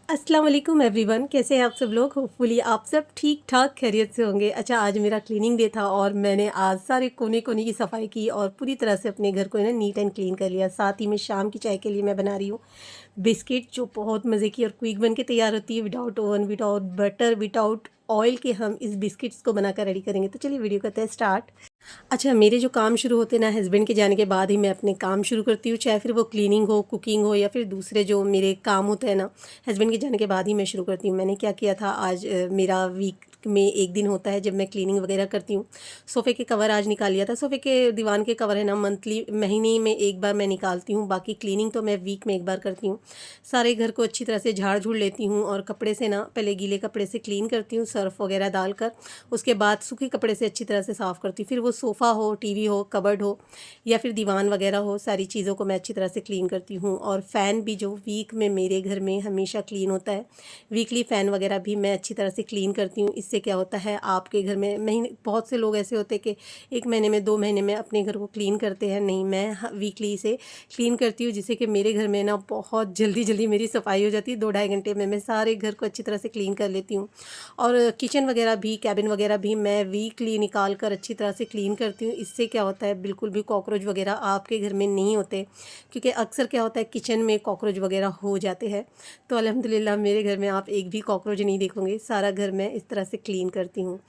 अस्सलाम वालेकुम एवरीवन, कैसे हैं आप सब लोग। होपफुली आप सब ठीक ठाक खैरियत से होंगे। अच्छा, आज मेरा क्लीनिंग डे था और मैंने आज सारे कोने कोने की सफाई की और पूरी तरह से अपने घर को ना नीट एंड क्लीन कर लिया। साथ ही में शाम की चाय के लिए मैं बना रही हूँ बिस्किट, जो बहुत मज़े की और क्विक बन के तैयार होती है, without oven, without butter, without oil के हम इस बिस्किट्स को बनाकर रेडी करेंगे। तो चलिए वीडियो करते हैं स्टार्ट। अच्छा, मेरे जो काम शुरू होते हैं ना, हस्बैंड के जाने के बाद ही मैं अपने काम शुरू करती हूँ, चाहे फिर वो क्लीनिंग हो, कुकिंग हो, या फिर दूसरे जो मेरे काम होते हैं ना, हस्बैंड के जाने के बाद ही मैं शुरू करती हूँ। मैंने क्या किया था, आज मेरा वीक में एक दिन होता है जब मैं क्लीनिंग वगैरह करती हूँ। सोफ़े के कवर आज निकाल लिया था। सोफ़े के दीवान के कवर है ना, मंथली महीने में एक बार मैं निकालती हूँ, बाकी क्लीनिंग तो मैं वीक में एक बार करती हूँ। सारे घर को अच्छी तरह से झाड़ झूड़ लेती हूँ और कपड़े से ना, पहले गीले कपड़े से क्लीन करती हूँ सर्फ़ वगैरह डालकर। उसके बाद सूखे कपड़े से अच्छी तरह से साफ़ करती हूँ। फिर वो सोफ़ा हो, टीवी हो, कबर्ड हो, या फिर दीवान वगैरह हो, सारी चीज़ों को मैं अच्छी तरह से क्लीन करती हूँ। और फ़ैन भी जो वीक में मेरे घर में हमेशा क्लीन होता है, वीकली फ़ैन वगैरह भी मैं अच्छी तरह से क्लीन करती हूँ। इससे क्या होता है, आपके घर में महीने, बहुत से लोग ऐसे होते हैं कि 1 महीने में, 2 महीने में अपने घर को क्लीन करते हैं। नहीं, मैं वीकली इसे क्लीन करती हूँ, जिससे कि मेरे घर में ना बहुत जल्दी जल्दी मेरी सफाई हो जाती है। 2 ढाई घंटे में मैं सारे घर को अच्छी तरह से क्लीन कर लेती हूँ। और किचन वगैरह भी, कैबिन वगैरह भी मैं वीकली निकाल कर अच्छी तरह से क्लीन करती हूँ। इससे क्या होता है, बिल्कुल भी कॉकरोच वगैरह आपके घर में नहीं होते, क्योंकि अक्सर क्या होता है, किचन में कॉकरोच वगैरह हो जाते हैं। तो अल्हम्दुलिल्लाह मेरे घर में आप एक भी कॉकरोच नहीं देखोगे, सारा घर मैं इस तरह से क्लीन करती हूँ।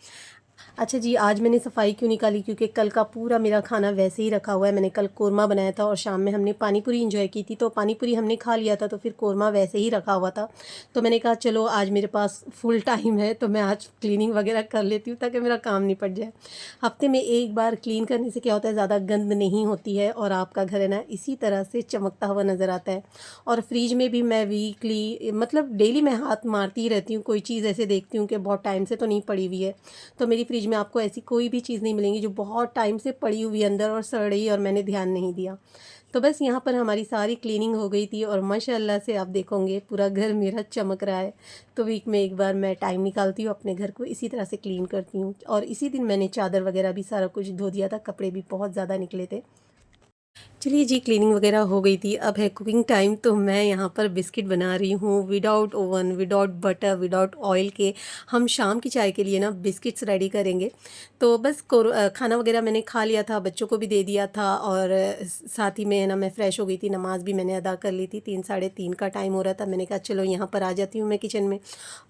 अच्छा जी, आज मैंने सफाई क्यों निकाली, क्योंकि कल का पूरा मेरा खाना वैसे ही रखा हुआ है। मैंने कल कोरमा बनाया था और शाम में हमने पानी पूरी एंजॉय की थी, तो पानी पूरी हमने खा लिया था, तो फिर कोरमा वैसे ही रखा हुआ था। तो मैंने कहा चलो आज मेरे पास फुल टाइम है, तो मैं आज क्लीनिंग वगैरह कर लेती हूँ ताकि मेरा काम निपट जाए। हफ्ते में एक बार क्लीन करने से क्या होता है, ज़्यादा गंद नहीं होती है और आपका घर है ना इसी तरह से चमकता हुआ नज़र आता है। और फ्रिज में भी मैं वीकली, मतलब डेली मैं हाथ मारती ही रहती हूँ। कोई चीज़ ऐसे देखती हूँ कि बहुत टाइम से तो नहीं पड़ी हुई है, तो मेरी फ्रिज में आपको ऐसी कोई भी चीज़ नहीं मिलेंगी जो बहुत टाइम से पड़ी हुई है अंदर और सड़ रही और मैंने ध्यान नहीं दिया। तो बस यहाँ पर हमारी सारी क्लीनिंग हो गई थी और माशाल्लाह से आप देखोगे पूरा घर मेरा चमक रहा है। तो वीक में एक बार मैं टाइम निकालती हूँ, अपने घर को इसी तरह से क्लीन करती हूँ। और इसी दिन मैंने चादर वगैरह भी सारा कुछ धो दिया था, कपड़े भी बहुत ज़्यादा निकले थे। चलिए जी, क्लीनिंग वगैरह हो गई थी, अब है कुकिंग टाइम। तो मैं यहाँ पर बिस्किट बना रही हूँ without oven, without butter, without oil के। हम शाम की चाय के लिए ना बिस्किट्स रेडी करेंगे। तो बस खाना वगैरह मैंने खा लिया था, बच्चों को भी दे दिया था और साथ ही में है ना मैं फ़्रेश हो गई थी, नमाज़ भी मैंने अदा कर ली थी। 3 साढ़े 3 का टाइम हो रहा था। मैंने कहा चलो यहाँ पर आ जाती हूँ मैं किचन में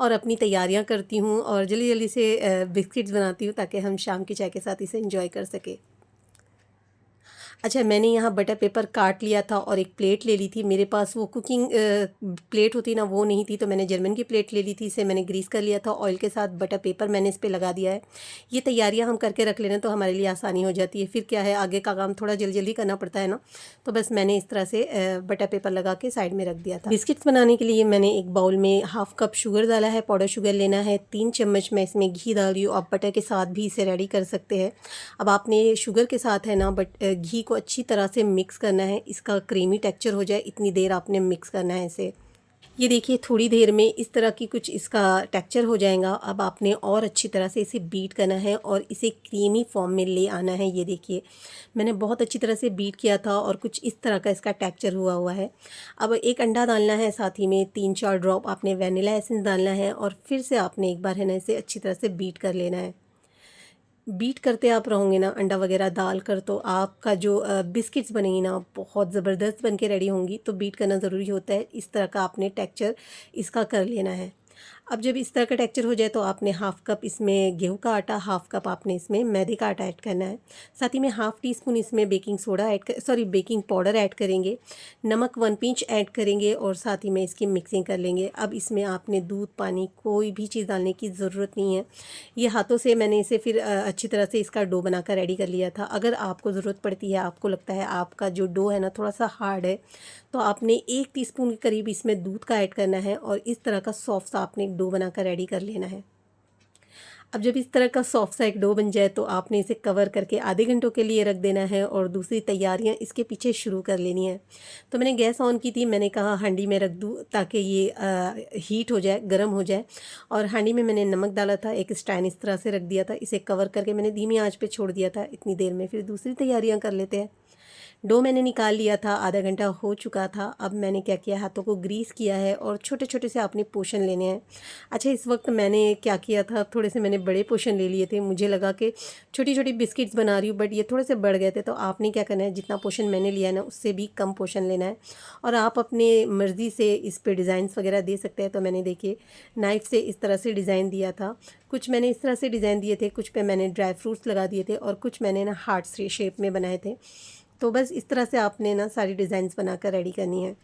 और अपनी तैयारियाँ करती हूँ और जल्दी जल्दी से बिस्किट्स बनाती हूँ ताकि हम शाम की चाय के साथ इसे इंजॉय कर सकें। अच्छा, मैंने यहाँ बटर पेपर काट लिया था और एक प्लेट ले ली थी। मेरे पास वो कुकिंग प्लेट होती ना, वो नहीं थी, तो मैंने जर्मन की प्लेट ले ली थी। इसे मैंने ग्रीस कर लिया था ऑयल के साथ, बटर पेपर मैंने इस पे लगा दिया है। ये तैयारियाँ हम करके रख लेना तो हमारे लिए आसानी हो जाती है। फिर क्या है, आगे का काम थोड़ा जल्दी जल्दी करना पड़ता है ना, तो बस मैंने इस तरह से बटर पेपर लगा के साइड में रख दिया था। बिस्किट्स बनाने के लिए मैंने एक बाउल में हाफ़ कप शुगर डाला है, पाउडर शुगर लेना है। 3 चम्मच मैं इसमें घी डाल रही हूँ। आप बटर के साथ भी इसे रेडी कर सकते हैं। अब आपने शुगर के साथ है ना घी को अच्छी तरह से मिक्स करना है, इसका क्रीमी टेक्सचर हो जाए इतनी देर आपने मिक्स करना है इसे। ये देखिए थोड़ी देर में इस तरह की कुछ इसका टेक्सचर हो जाएगा। अब आपने और अच्छी तरह से इसे बीट करना है और इसे क्रीमी फॉर्म में ले आना है। ये देखिए मैंने बहुत अच्छी तरह से बीट किया था और कुछ इस तरह का इसका टेक्सचर हुआ हुआ है। अब एक अंडा डालना है, साथ ही में 3-4 ड्रॉप आपने वनीला एसेंस डालना है और फिर से आपने एक बार है ना इसे अच्छी तरह से बीट कर लेना है। बीट करते आप रहोगे ना अंडा वगैरह डालकर, तो आपका जो बिस्किट्स बनेंगी ना बहुत ज़बरदस्त बन के रेडी होंगी। तो बीट करना ज़रूरी होता है। इस तरह का आपने टेक्सचर इसका कर लेना है। अब जब इस तरह का टेक्सचर हो जाए तो आपने हाफ़ कप इसमें गेहूं का आटा, हाफ़ कप आपने इसमें मैदे का आटा ऐड करना है। साथ ही में हाफ़ टी स्पून इसमें baking soda baking powder add करेंगे। नमक 1 पिंच ऐड करेंगे और साथ ही में इसकी मिक्सिंग कर लेंगे। अब इसमें आपने दूध, पानी, कोई भी चीज़ डालने की ज़रूरत नहीं है। ये हाथों से मैंने इसे फिर अच्छी तरह से इसका डो बनाकर रेडी कर लिया था। अगर आपको ज़रूरत पड़ती है, आपको लगता है आपका जो डो है ना थोड़ा सा हार्ड है, तो आपने 1 टीस्पून के करीब इसमें दूध का ऐड करना है और इस तरह का सॉफ्ट सा आपने एक डो बनाकर रेडी कर लेना है। अब जब इस तरह का सॉफ्ट सा एक डो बन जाए तो आपने इसे कवर करके आधे घंटों के लिए रख देना है और दूसरी तैयारियां इसके पीछे शुरू कर लेनी है। तो मैंने गैस ऑन की थी, मैंने कहा हांडी में रख दूँ ताकि ये हीट हो जाए, गर्म हो जाए। और हांडी में मैंने नमक डाला था, एक स्टैंड इस तरह से रख दिया था, इसे कवर करके मैंने धीमी आंच पे छोड़ दिया था। इतनी देर में फिर दूसरी तैयारियां कर लेते हैं। डो मैंने निकाल लिया था, आधा घंटा हो चुका था। अब मैंने क्या किया, हाथों को ग्रीस किया है और छोटे छोटे से आपने पोर्शन लेने हैं। अच्छा, इस वक्त मैंने क्या किया था, थोड़े से मैंने बड़े पोर्शन ले लिए थे। मुझे लगा कि छोटी छोटी बिस्किट्स बना रही हूँ, बट ये थोड़े से बढ़ गए थे। तो आपने क्या करना है, जितना पोर्शन मैंने लिया है ना, उससे भी कम पोर्शन लेना है और आप अपने मर्ज़ी से इस पर डिज़ाइंस वगैरह दे सकते हैं। तो मैंने देखिए नाइफ़ से इस तरह से डिज़ाइन दिया था। कुछ मैंने इस तरह से डिज़ाइन दिए थे, कुछ पे मैंने ड्राई फ्रूट्स लगा दिए थे और कुछ मैंने ना हार्ट शेप में बनाए थे। तो बस इस तरह से आपने ना सारी डिज़ाइंस बनाकर रेडी करनी है।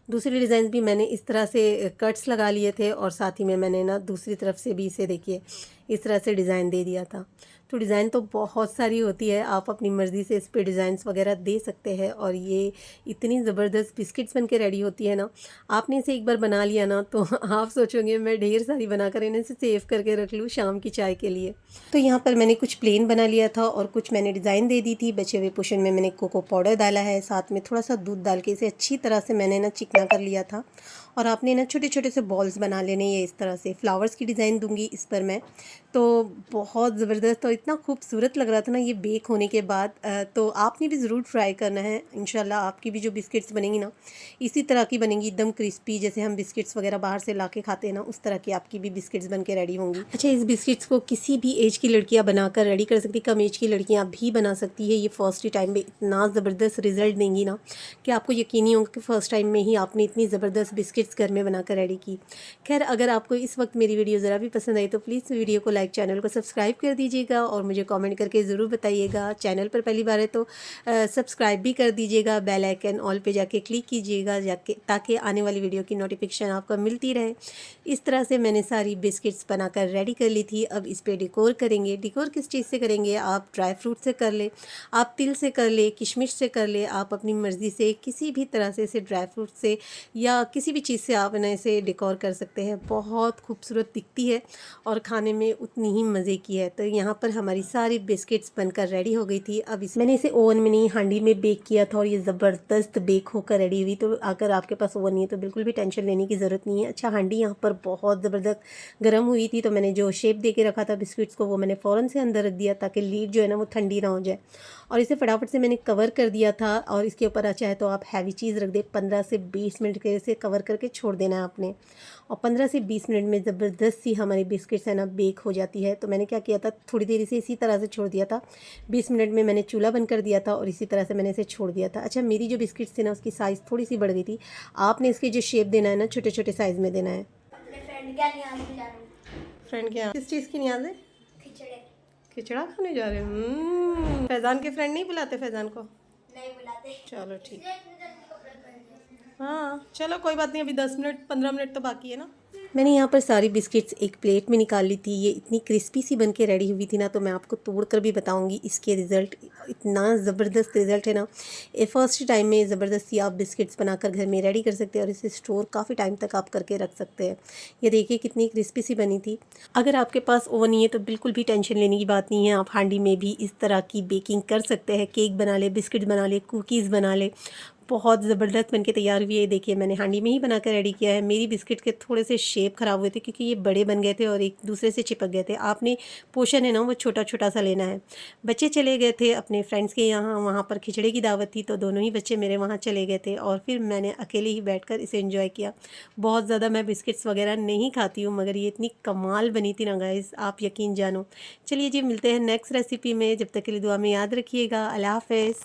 दूसरी डिज़ाइन भी मैंने इस तरह से कट्स लगा लिए थे और साथ ही में मैंने ना दूसरी तरफ से भी इसे देखिए इस तरह से डिज़ाइन दे दिया था। तो डिज़ाइन तो बहुत सारी होती है, आप अपनी मर्ज़ी से इस पे डिज़ाइंस वगैरह दे सकते हैं। और ये इतनी ज़बरदस्त बिस्किट्स बन के रेडी होती है ना, आपने इसे एक बार बना लिया ना तो आप सोचोगे मैं ढेर सारी बनाकर इन्हें से सेव करके रख लूँ शाम की चाय के लिए। तो यहाँ पर मैंने कुछ प्लेन बना लिया था और कुछ मैंने डिज़ाइन दे दी थी। बचे हुए पोर्शन में मैंने कोको पाउडर डाला है, साथ में थोड़ा सा दूध डाल के इसे अच्छी तरह से मैंने ना चिकना कर लिया था। और आपने ना छोटे छोटे से बॉल्स बना लेने, ये इस तरह से फ्लावर्स की डिज़ाइन दूंगी इस पर मैं। तो बहुत ज़बरदस्त और इतना खूबसूरत लग रहा था ना ये बेक होने के बाद। तो आपने भी ज़रूर ट्राई करना है। इंशाल्लाह आपकी भी जो बिस्किट्स बनेंगी ना, इसी तरह की बनेंगी, एकदम क्रिस्पी, जैसे हम बिस्किट्स वगैरह बाहर से ला के खाते हैं ना, उस तरह की आपकी भी बिस्किट्स बन के रेडी होंगी। अच्छा, इस बिस्किट्स को किसी भी एज की लड़कियाँ बनाकर रेडी कर सकती, कम एज की लड़कियाँ भी बना सकती है। ये फर्स्ट ही टाइम में इतना ज़बरदस्त रिजल्ट देंगी ना कि आपको यकीन नहीं होगा कि फ़र्स्ट टाइम में ही आपने इतनी ज़बरदस्त बिस्किट्स घर में बनाकर रेडी की। खैर, अगर आपको इस वक्त मेरी वीडियो ज़रा भी पसंद आई तो प्लीज़ वीडियो को लाइक, चैनल को सब्सक्राइब कर दीजिएगा और मुझे कमेंट करके ज़रूर बताइएगा। चैनल पर पहली बार है तो सब्सक्राइब भी कर दीजिएगा, बेल आइकन ऑल पे जाके क्लिक कीजिएगा जाके, ताकि आने वाली वीडियो की नोटिफिकेशन आपको मिलती रहे। इस तरह से मैंने सारी बिस्किट्स बनाकर रेडी कर ली थी। अब इस पर डेकोर करेंगे। डेकोर किस चीज़ से करेंगे, आप ड्राई फ्रूट से कर ले, आप तिल से कर ले, किशमिश से कर ले, आप अपनी मर्ज़ी से किसी भी तरह से इसे ड्राई फ्रूट से या किसी भी चीज़ से आप ना इसे डेकोर कर सकते हैं। बहुत खूबसूरत दिखती है और खाने में उतनी ही मज़े की है। तो यहाँ पर हमारी सारी बिस्किट्स बनकर रेडी हो गई थी। अब मैंने इसे ओवन में नहीं, हांडी में बेक किया था और ये ज़बरदस्त बेक होकर रेडी हुई। तो अगर आपके पास ओवन नहीं है तो बिल्कुल भी टेंशन लेने की ज़रूरत नहीं है। अच्छा, हांडी यहाँ पर बहुत ज़बरदस्त गर्म हुई थी, तो मैंने जो शेप दे के रखा था बिस्किट्स को, वो मैंने फ़ौरन से अंदर रख दिया ताकि लीड जो है ना वो ठंडी ना हो जाए। और इसे फटाफट से मैंने कवर कर दिया था और इसके ऊपर चाहे तो आप हैवी चीज़ रख दे। 15 से 20 मिनट के इसे कवर करके छोड़ देना है आपने। और 15 से 20 मिनट में ज़बरदस्त सी हमारी बिस्किट्स है ना बेक हो जाती है। तो मैंने क्या किया था, थोड़ी देर इसे इसी तरह से छोड़ दिया था। 20 मिनट में मैंने चूल्हा बंद कर दिया था और इसी तरह से मैंने इसे छोड़ दिया था। अच्छा, मेरी जो बिस्किट्स थी ना उसकी साइज़ थोड़ी सी बढ़ गई थी। आपने इसके जो शेप देना है ना, छोटे छोटे साइज़ में देना है। फ्रेंड के यहाँ किस चीज़ की न्याज़ है? खिचड़ा खाने जा रहे हो? फैज़ान के फ्रेंड नहीं बुलाते फैज़ान को? नहीं बुलाते। चलो ठीक, हाँ चलो कोई बात नहीं, अभी 10 मिनट 15 मिनट तो बाकी है ना। मैंने यहाँ पर सारी बिस्किट्स एक प्लेट में निकाल ली थी। ये इतनी क्रिस्पी सी बन के रेडी हुई थी ना, तो मैं आपको तोड़ कर भी बताऊँगी इसके रिज़ल्ट। इतना ज़बरदस्त रिज़ल्ट है ना, ये फर्स्ट टाइम में ज़बरदस्त सी आप बिस्किट्स बनाकर घर में रेडी कर सकते हैं और इसे स्टोर काफ़ी टाइम तक आप करके रख सकते हैं। ये देखिए कितनी क्रिस्पी सी बनी थी। अगर आपके पास ओवन नहीं है तो बिल्कुल भी टेंशन लेने की बात नहीं है, आप हांडी में भी इस तरह की बेकिंग कर सकते हैं। केक बना ले, बिस्किट बना ले, कुकीज़ बना ले, बहुत ज़बरदस्त बनके तैयार हुई है। देखिए मैंने हांडी में ही बनाकर रेडी किया है। मेरी बिस्किट के थोड़े से शेप ख़राब हुए थे क्योंकि ये बड़े बन गए थे और एक दूसरे से चिपक गए थे। आपने पोर्शन है ना वो छोटा छोटा सा लेना है। बच्चे चले गए थे अपने फ्रेंड्स के यहाँ, वहाँ पर खिचड़े की दावत थी, तो दोनों ही बच्चे मेरे वहाँ चले गए थे और फिर मैंने अकेले ही बैठकर इसे एंजॉय किया। बहुत ज़्यादा मैं बिस्किट्स वगैरह नहीं खाती हूँ, मगर ये इतनी कमाल बनी थी ना गाइस, आप यकीन जानो। चलिए जी, मिलते हैं नेक्स्ट रेसिपी में। जब तक के लिए दुआ में याद रखिएगा। अल्लाह हाफ़िज़।